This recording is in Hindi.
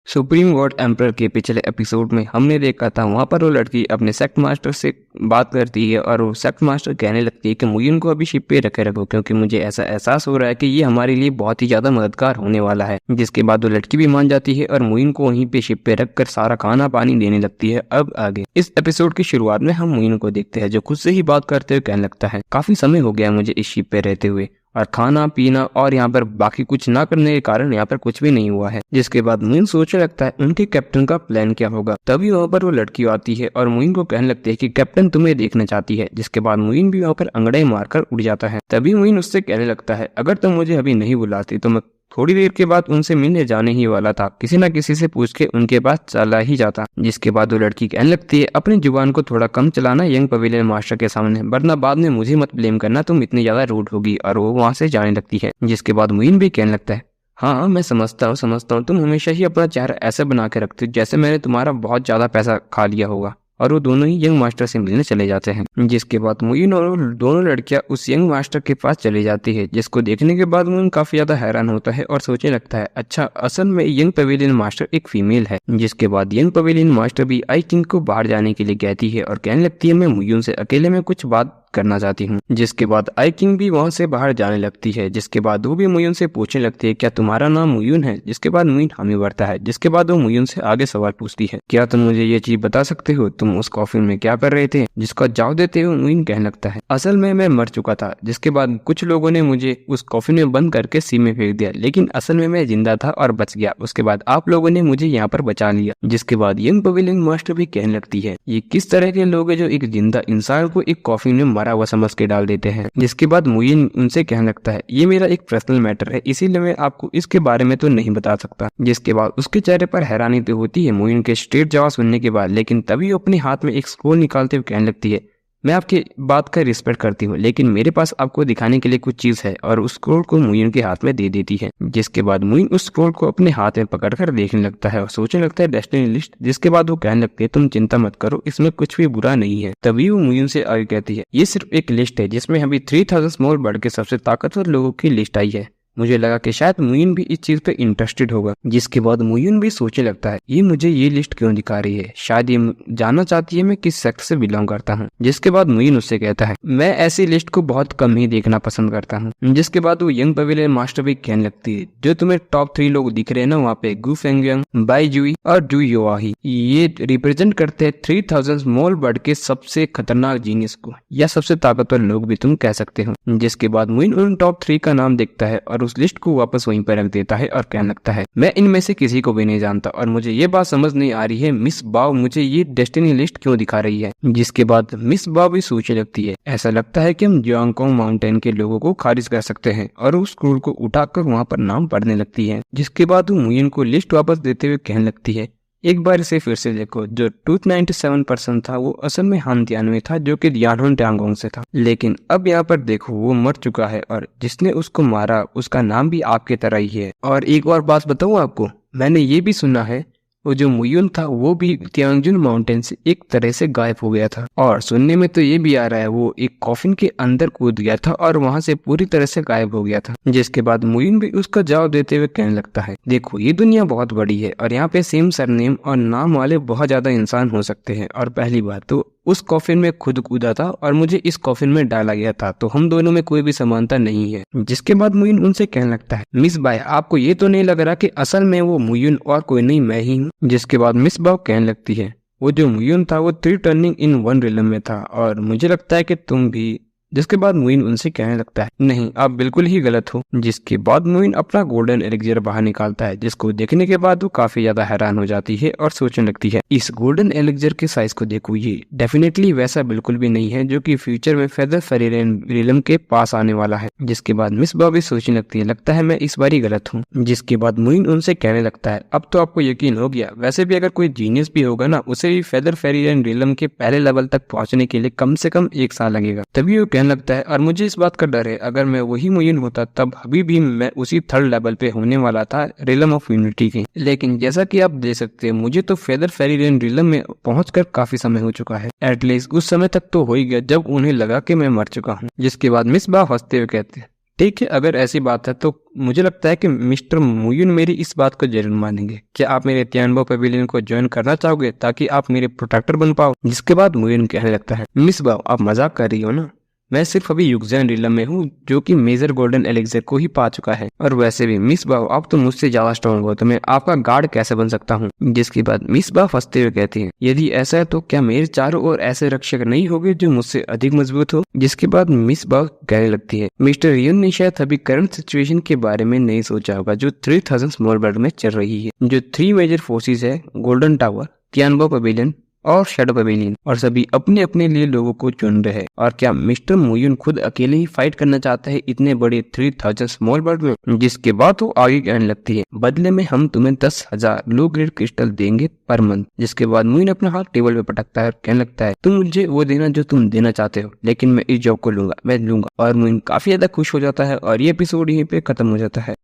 सुप्रीम गॉड एम्परर के पिछले एपिसोड में हमने देखा था वहाँ पर वो लड़की अपने सेक्ट मास्टर से बात करती है और वो सेक्ट मास्टर कहने लगती है कि मुइन को अभी शिप पे रखे रखो क्योंकि मुझे ऐसा एहसास हो रहा है कि ये हमारे लिए बहुत ही ज्यादा मददगार होने वाला है। जिसके बाद वो लड़की भी मान जाती है और मुइन को वहीं पे शिप पे रखकर सारा खाना पानी देने लगती है। अब आगे इस एपिसोड की शुरुआत में हम मुइन को देखते हैं जो खुद से ही बात करते हुए कहने लगता है काफी समय हो गया मुझे इस शिप पे रहते हुए और खाना पीना और यहाँ पर बाकी कुछ ना करने के कारण यहाँ पर कुछ भी नहीं हुआ है। जिसके बाद मुइन सोचने लगता है उनके कैप्टन का प्लान क्या होगा। तभी वहाँ पर वो लड़की आती है और मुइन को कहने लगती है कि कैप्टन तुम्हें देखना चाहती है। जिसके बाद मुइन भी वहाँ पर अंगड़ाई मारकर उड़ जाता है। तभी मुइन उससे कहने लगता है अगर तुम मुझे अभी नहीं बुलाती तो मैं थोड़ी देर के बाद उनसे मिलने जाने ही वाला था, किसी न किसी से पूछ के उनके पास चला ही जाता। जिसके बाद वो लड़की कहने लगती है अपनी जुबान को थोड़ा कम चलाना यंग पवेलियन मास्टर के सामने, वरना बाद में मुझे मत ब्लेम करना, तुम इतनी ज्यादा रूड होगी। और वो वहाँ से जाने लगती है। जिसके बाद मुइन भी कहने लगता है हाँ मैं समझता हूँ तुम हमेशा ही अपना चेहरा ऐसे बना के रखते हो जैसे मैंने तुम्हारा बहुत ज्यादा पैसा खा लिया होगा। और वो दोनों ही यंग मास्टर से मिलने चले जाते हैं। जिसके बाद मुइन और दोनों लड़कियां उस यंग मास्टर के पास चली जाती है। जिसको देखने के बाद मुइन काफी ज्यादा हैरान होता है और सोचने लगता है अच्छा असल में यंग पवेलियन मास्टर एक फीमेल है। जिसके बाद यंग पवेलियन मास्टर भी आई किंग को बाहर जाने के लिए कहती है और कहने लगती है मैं मुइन से अकेले में कुछ बात करना चाहती हूँ। जिसके बाद आई किंग भी वहाँ से बाहर जाने लगती है। जिसके बाद वो भी मुइन से पूछने लगती है क्या तुम्हारा नाम मुइन है। जिसके बाद मुइन हामी भरता है। जिसके बाद वो मुइन से आगे सवाल पूछती है क्या तुम मुझे ये चीज बता सकते हो तुम उस कॉफिन में क्या कर रहे थे। जिसका जवाब देते हुए मुइन कहने लगता है असल में मैं मर चुका था। जिसके बाद कुछ लोगों ने मुझे उस कॉफिन में बंद करके सी में फेंक दिया, लेकिन असल में मैं जिंदा था और बच गया। उसके बाद आप लोगों ने मुझे यहाँ पर बचा लिया। जिसके बाद यंग पवेलियन मास्टर भी कहने लगती है ये किस तरह के लोग हैं जो एक जिंदा इंसान को एक कॉफिन में मरा हुआ समझ के डाल देते हैं। जिसके बाद मुइन उनसे कहने लगता है ये मेरा एक पर्सनल मैटर है, इसीलिए मैं आपको इसके बारे में तो नहीं बता सकता। जिसके बाद उसके चेहरे पर हैरानी तो होती है मुइन के स्ट्रेट जवाब सुनने के बाद, लेकिन तभी वो अपने हाथ में एक स्क्रोल निकालते हुए कहने लगती है मैं आपकी बात का रिस्पेक्ट करती हूँ, लेकिन मेरे पास आपको दिखाने के लिए कुछ चीज है। और उस स्क्रोल को मुइन के हाथ में दे देती है। जिसके बाद मुइन उस स्क्रोल को अपने हाथ में पकड़कर देखने लगता है और सोचने लगता है डेस्टिनी लिस्ट। जिसके बाद वो कहने लगती है तुम चिंता मत करो, इसमें कुछ भी बुरा नहीं है। तभी वो मुइन से आगे कहती है ये सिर्फ एक लिस्ट है जिसमें अभी 3000 स्मॉल बर्ड के सबसे ताकतवर लोगों की लिस्ट आई है। मुझे लगा कि शायद मुइन भी इस चीज पे इंटरेस्टेड होगा। जिसके बाद मुइन भी सोचने लगता है ये मुझे ये लिस्ट क्यों दिखा रही है, शायद ये जानना चाहती है मैं किस सेक्ट से बिलोंग करता हूँ। जिसके बाद मुइन उससे कहता है मैं ऐसी लिस्ट को बहुत कम ही देखना पसंद करता हूँ। जिसके बाद वो यंग पवेलियन मास्टर भी कहने लगती है जो तुम्हें टॉप 3 लोग दिख रहे हैं ना वहाँ पे गु फेंगयंग, बाई जुई और डू योआही, ये रिप्रेजेंट करते हैं 3000 स्मॉल बर्ड के सबसे खतरनाक जीनियस को या सबसे ताकतवर लोग भी तुम कह सकते हो। जिसके बाद मुइन उन टॉप 3 का नाम देखता है और उस लिस्ट को वापस वहीं पर रख देता है और कहने लगता है मैं इनमें से किसी को भी नहीं जानता और मुझे ये बात समझ नहीं आ रही है मिस बाव मुझे ये डेस्टिनी लिस्ट क्यों दिखा रही है। जिसके बाद मिस बाव भी सोचने लगती है ऐसा लगता है कि हम जियांगकोंग माउंटेन के लोगों को खारिज कर सकते हैं और उस स्क्रोल को उठाकर वहाँ पर नाम पढ़ने लगती है। जिसके बाद वो मुइन को लिस्ट वापस देते हुए कहने लगती है एक बार इसे फिर से देखो, जो 297% था वो असल में हान तियानवे था जो कि यानहुन ट्यांगोंग से था, लेकिन अब यहाँ पर देखो वो मर चुका है और जिसने उसको मारा उसका नाम भी आपके तरह ही है। और एक और बात बताऊँ आपको, मैंने ये भी सुना है वो जो मुयुन था वो भी तियांगजुन माउंटेन से एक तरह से गायब हो गया था और सुनने में तो ये भी आ रहा है वो एक कॉफिन के अंदर कूद गया था और वहां से पूरी तरह से गायब हो गया था। जिसके बाद मुयुन भी उसका जवाब देते हुए कहने लगता है देखो ये दुनिया बहुत बड़ी है और यहाँ पे सेम सरनेम और नाम वाले बहुत ज्यादा इंसान हो सकते हैं और पहली बात तो उस कॉफिन में खुद कूदा था और मुझे इस कॉफिन में डाला गया था, तो हम दोनों में कोई भी समानता नहीं है। जिसके बाद मुइन उनसे कहने लगता है मिस बाय आपको ये तो नहीं लग रहा कि असल में वो मुइन और कोई नहीं मैं ही हूँ। जिसके बाद मिस बाव कहने लगती है वो जो मुइन था वो 3 टर्निंग इन 1 रिलम में था और मुझे लगता है कि तुम भी। जिसके बाद मुइन उनसे कहने लगता है नहीं आप बिल्कुल ही गलत हो। जिसके बाद मुइन अपना गोल्डन एलिक्सिर बाहर निकालता है जिसको देखने के बाद वो काफी ज्यादा हैरान हो जाती है और सोचने लगती है इस गोल्डन एलिक्सिर के साइज को देखो, ये डेफिनेटली वैसा बिल्कुल भी नहीं है जो कि फ्यूचर में फेदर फेरी रिलम के पास आने वाला है। जिसके बाद मिस बॉबी सोचने लगती है लगता है मैं इस बार ही गलत हूँ। जिसके बाद मुइन उनसे कहने लगता है अब तो आपको यकीन हो गया, वैसे भी अगर कोई जीनियस भी होगा ना उसे भी फेदर फेरी रिलम के पहले लेवल तक पहुंचने के लिए कम से कम 1 साल लगेगा। तभी वो कहने लगता है और मुझे इस बात का डर है अगर मैं वही मुइन होता तब अभी भी मैं उसी 3rd लेवल पे होने वाला था रिलम ऑफ यूनिटी के, लेकिन जैसा कि आप देख सकते हैं मुझे तो फेदर फेरी रिलम में पहुंचकर काफी समय हो चुका है। एटलीस्ट उस समय तक तो हो ही गया जब उन्हें लगा कि मैं मर चुका हूँ। जिसके बाद मिस बाव हंसते हुए कहते हैं ठीक है, अगर ऐसी बात है तो मुझे लगता है कि मिस्टर मुयुन मेरी इस बात को जरूर मानेंगे। क्या आप मेरे तियानबो पवेलियन को ज्वाइन करना चाहोगे ताकि आप मेरे प्रोटेक्टर बन पाओ? जिसके बाद मुयुन कहने लगता है, मिस बाओ आप मजाक कर रही हो ना, मैं सिर्फ अभी युक्जेन रिलम में हूँ जो कि मेजर गोल्डन एलिक्सर को ही पा चुका है, और वैसे भी मिस बाओ आप तो मुझसे ज्यादा स्ट्रॉन्ग हो, तो मैं आपका गार्ड कैसे बन सकता हूँ? जिसके बाद मिस बाओ हंसते हुए कहती है, यदि ऐसा है तो क्या मेरे चारों ओर ऐसे रक्षक नहीं होंगे जो मुझसे अधिक मजबूत हो? जिसके बाद मिस बाओ कहने लगती है, मिस्टर रियन ने शायद अभी करंट सिचुएशन के बारे में नहीं सोचा होगा जो 3000 स्मॉल वर्ल्ड में चल रही है, जो 3 मेजर फोर्सेस है, गोल्डन टावर, तियानबो पवेलियन और शैडो पवेलियन, और सभी अपने अपने लिए लोगों को चुन रहे हैं। और क्या मिस्टर मुयुन खुद अकेले ही फाइट करना चाहता है इतने बड़े 3000 स्मॉल वर्ल्ड में? जिसके बाद वो आगे कहने लगती है, बदले में हम तुम्हें 10,000 लो ग्रेड क्रिस्टल देंगे पर मंथ। जिसके बाद मुयुन अपना हाथ टेबल पे पटकता है और कहने लगता है, तुम मुझे वो देना जो तुम देना चाहते हो, लेकिन मैं इस जॉब को लूंगा, मैं लूंगा। और मुयुन काफी ज्यादा खुश हो जाता है और ये एपिसोड यहीं पे खत्म हो जाता है।